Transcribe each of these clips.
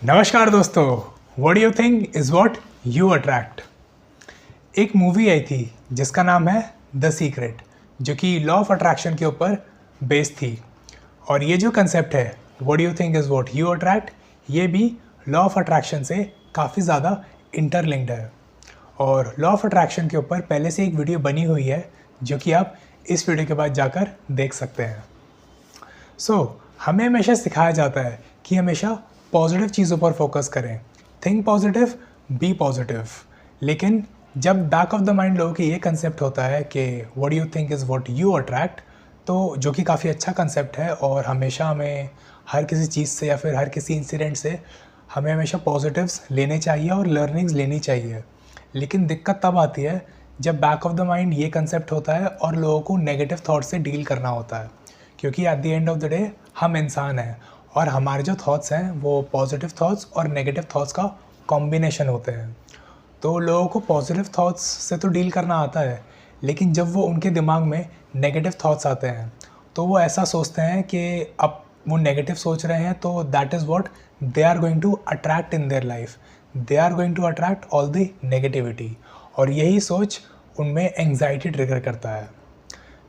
नमस्कार दोस्तों, what you think is what you attract. एक मूवी आई थी जिसका नाम है द सीक्रेट, जो कि लॉ ऑफ अट्रैक्शन के ऊपर बेस्ड थी। और ये जो कंसेप्ट है what you think is what you attract, ये भी लॉ ऑफ अट्रैक्शन से काफ़ी ज़्यादा इंटरलिंक्ड है। और लॉ ऑफ अट्रैक्शन के ऊपर पहले से एक वीडियो बनी हुई है जो कि आप इस वीडियो के बाद जाकर देख सकते हैं। हमें हमेशा सिखाया जाता है कि हमेशा पॉजिटिव चीज़ों पर फोकस करें, थिंक पॉजिटिव, बी पॉजिटिव। लेकिन जब बैक ऑफ द माइंड लोगों की ये कंसेप्ट होता है कि what you think is what you attract, तो जो कि काफ़ी अच्छा कंसेप्ट है और हमेशा हमें हर किसी चीज़ से या फिर हर किसी इंसिडेंट से हमें हमेशा पॉजिटिव्स लेने चाहिए और लर्निंग्स लेनी चाहिए। लेकिन दिक्कत तब आती है जब बैक ऑफ द माइंड ये कंसेप्ट होता है और लोगों को नेगेटिव थॉट से डील करना होता है, क्योंकि at the end of the day हम इंसान हैं और हमारे जो थॉट्स हैं वो पॉजिटिव थॉट्स और नेगेटिव थॉट्स का कॉम्बिनेशन होते हैं। तो लोगों को पॉजिटिव थॉट्स से तो डील करना आता है, लेकिन जब वो उनके दिमाग में नेगेटिव थॉट्स आते हैं तो वो ऐसा सोचते हैं कि अब वो नेगेटिव सोच रहे हैं तो that is what they are going to attract in their life. They are going to attract all the negativity, और यही सोच उनमें एंग्जाइटी ट्रिगर करता है,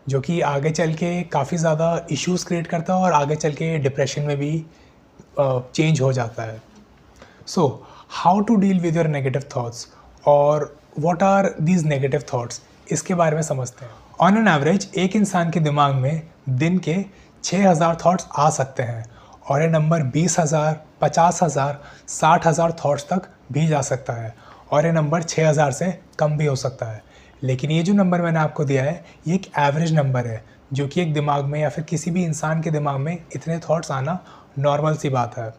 जो कि आगे चल के काफ़ी ज़्यादा इश्यूज़ क्रिएट करता है और आगे चल के डिप्रेशन में भी चेंज हो जाता है। So how to deal with your negative thoughts और what are these negative thoughts, इसके बारे में समझते हैं। ऑन एन एवरेज एक इंसान के दिमाग में दिन के 6000 थाट्स आ सकते हैं और ये नंबर 20,000, 50,000, 60,000 थाट्स तक भी जा सकता है, और ये नंबर 6000 से कम भी हो सकता है। लेकिन ये जो नंबर मैंने आपको दिया है ये एक एवरेज नंबर है, जो कि एक दिमाग में या फिर किसी भी इंसान के दिमाग में इतने थॉट्स आना नॉर्मल सी बात है।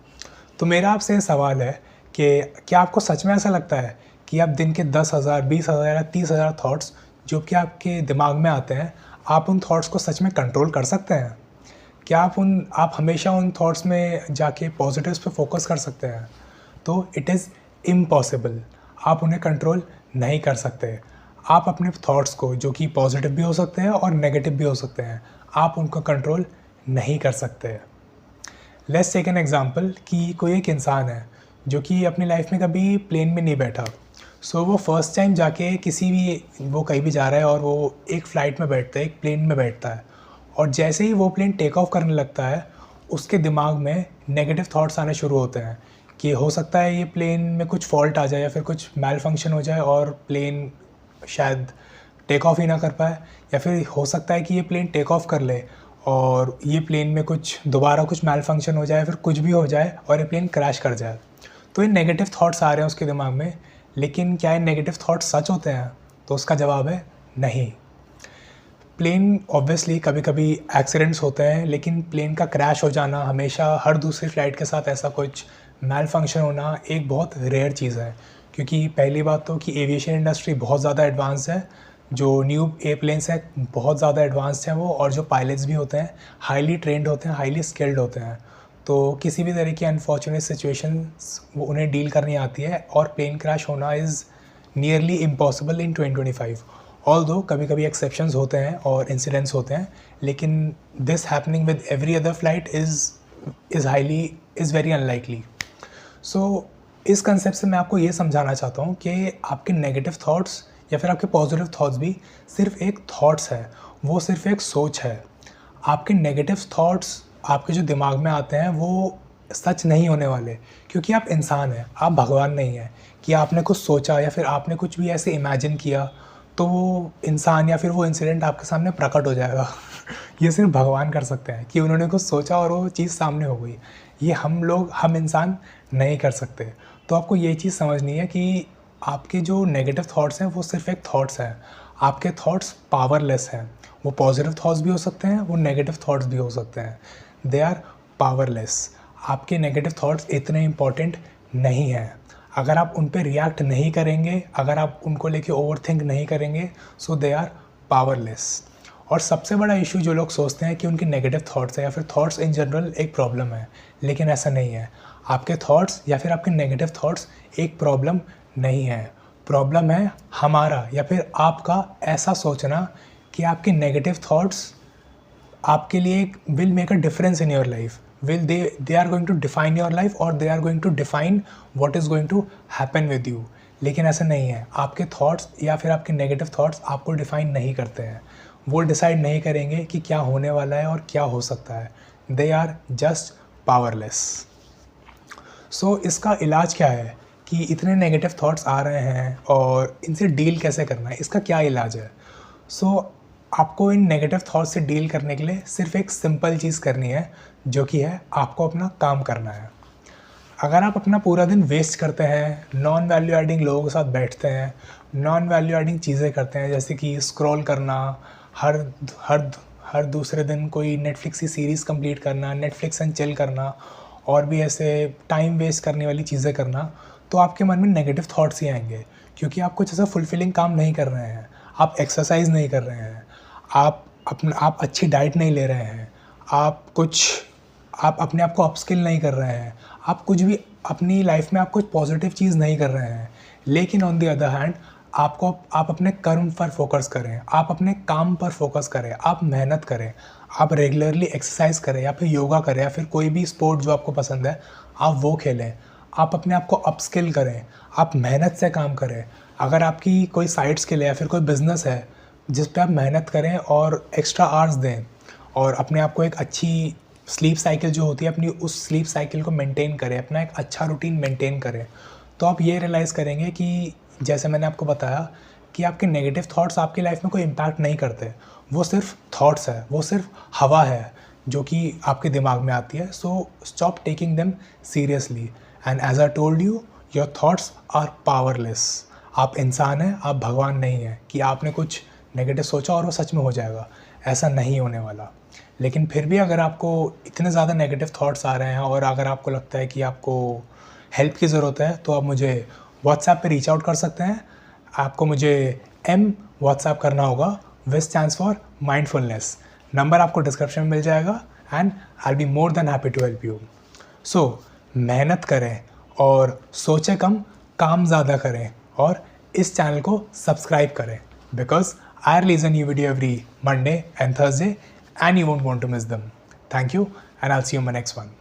तो मेरा आपसे सवाल है कि क्या आपको सच में ऐसा लगता है कि आप दिन के 10,000, 20,000 या 30,000 थॉट्स जो कि आपके दिमाग में आते हैं, आप उन थॉट्स को सच में कंट्रोल कर सकते हैं? क्या आप हमेशा उन थॉट्स में जाके पॉजिटिव्स पे फोकस कर सकते हैं? तो इट इज़ इम्पॉसिबल। आप उन्हें कंट्रोल नहीं कर सकते। आप अपने थॉट्स को, जो कि पॉजिटिव भी हो सकते हैं और नेगेटिव भी हो सकते हैं, आप उनको कंट्रोल नहीं कर सकते। लेट्स टेक एन एग्जांपल कि कोई एक इंसान है जो कि अपनी लाइफ में कभी प्लेन में नहीं बैठा। वो फर्स्ट टाइम जाके वो कहीं भी जा रहा है और वो एक फ़्लाइट में बैठता है, एक प्लेन में बैठता है, और जैसे ही वो प्लेन टेक ऑफ करने लगता है उसके दिमाग में नेगेटिव थॉट्स आने शुरू होते हैं कि हो सकता है ये प्लेन में कुछ फॉल्ट आ जाए या फिर कुछ मैल फंक्शन हो जाए और प्लेन शायद टेक ऑफ ही ना कर पाए, या फिर हो सकता है कि ये प्लेन टेक ऑफ कर ले और ये प्लेन में दोबारा कुछ मैल फंक्शन हो जाए, फिर कुछ भी हो जाए और ये प्लेन क्रैश कर जाए। तो ये नेगेटिव थॉट्स आ रहे हैं उसके दिमाग में, लेकिन क्या ये नेगेटिव थॉट्स सच होते हैं? तो उसका जवाब है नहीं। प्लेन ऑब्वियसली कभी कभी एक्सीडेंट्स होते हैं, लेकिन प्लेन का क्रैश हो जाना, हमेशा हर दूसरी फ़्लाइट के साथ ऐसा कुछ मैल फंक्शन होना एक बहुत रेयर चीज़ है। क्योंकि पहली बात तो कि एविएशन इंडस्ट्री बहुत ज़्यादा एडवांस है, जो न्यू एयरप्लेन्स हैं बहुत ज़्यादा एडवांस्ड हैं वो, और जो पायलट्स भी होते हैं हाईली ट्रेंड होते हैं, हाईली स्किल्ड होते हैं। तो किसी भी तरह की अनफॉर्चुनेट सिचुएशंस वो उन्हें डील करनी आती है, और प्लेन क्रैश होना is nearly impossible in 2025। Although कभी कभी एक्सेप्शंस होते हैं और इंसिडेंट्स होते हैं, लेकिन this happening with every other flight is very unlikely. So इस कंसेप्ट से मैं आपको ये समझाना चाहता हूँ कि आपके नेगेटिव थॉट्स या फिर आपके पॉजिटिव थॉट्स भी सिर्फ एक थॉट्स है, वो सिर्फ एक सोच है। आपके नेगेटिव थॉट्स आपके जो दिमाग में आते हैं वो सच नहीं होने वाले, क्योंकि आप इंसान हैं, आप भगवान नहीं हैं कि आपने कुछ सोचा या फिर आपने कुछ भी ऐसे इमेजिन किया तो वो इंसान या फिर वो इंसिडेंट आपके सामने प्रकट हो जाएगा। ये सिर्फ भगवान कर सकते हैं कि उन्होंने कुछ सोचा और वो चीज़ सामने हो गई। ये हम इंसान नहीं कर सकते। तो आपको ये चीज़ समझनी है कि आपके जो नेगेटिव थॉट्स हैं वो सिर्फ एक थॉट्स हैं। आपके थॉट्स पावरलेस हैं। वो पॉजिटिव थॉट्स भी हो सकते हैं, वो नेगेटिव थॉट्स भी हो सकते हैं। They are powerless. आपके नेगेटिव थॉट्स इतने इम्पॉर्टेंट नहीं हैं। अगर आप उन पे रिएक्ट नहीं करेंगे, अगर आप उनको लेके ओवरथिंक नहीं करेंगे, सो दे आर पावरलेस। और सबसे बड़ा इशू जो लोग सोचते हैं कि उनके नेगेटिव थॉट्स है या फिर थॉट्स इन जनरल एक प्रॉब्लम है, लेकिन ऐसा नहीं है। आपके थॉट्स या फिर आपके नेगेटिव थॉट्स एक प्रॉब्लम नहीं है। प्रॉब्लम है हमारा या फिर आपका ऐसा सोचना कि आपके नेगेटिव थॉट्स आपके लिए will make a difference in your life, they are going to define your life और they are going to define what is going to happen with you. लेकिन ऐसा नहीं है, आपके थॉट्स या फिर आपके नेगेटिव थॉट्स आपको डिफाइन नहीं करते हैं, वो डिसाइड नहीं करेंगे कि क्या होने वाला है और क्या हो सकता है. They are just powerless. So इसका इलाज क्या है कि इतने नेगेटिव थॉट्स आ रहे हैं और इनसे डील कैसे करना है, इसका क्या इलाज है. सो आपको इन नेगेटिव थॉट्स से डील करने के लिए सिर्फ एक सिंपल चीज़ करनी है, जो कि है आपको अपना काम करना है. अगर आप अपना पूरा दिन वेस्ट करते हैं, नॉन वैल्यू एडिंग लोगों के साथ बैठते हैं, नॉन वैल्यू एडिंग चीज़ें करते हैं, जैसे कि स्क्रॉल करना, हर हर हर दूसरे दिन कोई नेटफ्लिक्स की सीरीज़ कंप्लीट करना, नेटफ्लिक्स एंड चिल करना, और भी ऐसे टाइम वेस्ट करने वाली चीज़ें करना, तो आपके मन में नेगेटिव थॉट्स ही आएंगे, क्योंकि आप कुछ ऐसा फुलफिलिंग काम नहीं कर रहे हैं. आप एक्सरसाइज नहीं कर रहे हैं, आप अच्छी डाइट नहीं ले रहे हैं, आप अपने आप को अपस्किल नहीं कर रहे हैं, आप कुछ भी अपनी लाइफ में आप कुछ पॉजिटिव चीज़ नहीं कर रहे हैं. लेकिन ऑन द अदर हैंड आप अपने कर्म पर फोकस करें, आप अपने काम पर फोकस करें, आप मेहनत करें, आप रेगुलरली एक्सरसाइज करें या फिर योगा करें या फिर कोई भी स्पोर्ट जो आपको पसंद है आप वो खेलें, आप अपने आप को अपस्किल करें, आप मेहनत से काम करें. अगर आपकी कोई साइड स्किल है या फिर कोई बिज़नेस है जिस पे आप मेहनत करें और एक्स्ट्रा आवर्स दें और अपने आप को एक अच्छी स्लीप साइकिल जो होती है अपनी उस स्लीप साइकिल को मेंटेन करें, अपना एक अच्छा रूटीन मेंटेन करें, तो आप ये रियलाइज़ करेंगे कि जैसे मैंने आपको बताया कि आपके नेगेटिव थॉट्स आपकी लाइफ में कोई इम्पैक्ट नहीं करते. वो सिर्फ थॉट्स है, वो सिर्फ हवा है जो कि आपके दिमाग में आती है. So stop taking them seriously. And as I told you, your thoughts are powerless. आप इंसान हैं, आप भगवान नहीं हैं कि आपने कुछ नेगेटिव सोचा और वो सच में हो जाएगा. ऐसा नहीं होने वाला. लेकिन फिर भी अगर आपको इतने ज़्यादा नेगेटिव थॉट्स आ रहे हैं और अगर आपको लगता है कि आपको हेल्प की ज़रूरत है, तो आप मुझे व्हाट्सएप पे रीच आउट कर सकते हैं. आपको मुझे व्हाट्सएप करना होगा, which stands for mindfulness. Number आपको डिस्क्रिप्शन में मिल जाएगा and I will be more than happy to help you. So मेहनत करें और सोचें कम, काम ज़्यादा करें और इस चैनल को सब्सक्राइब करें, because I release a new video every Monday and Thursday and you won't want to miss them. Thank you and I'll see you in my next one.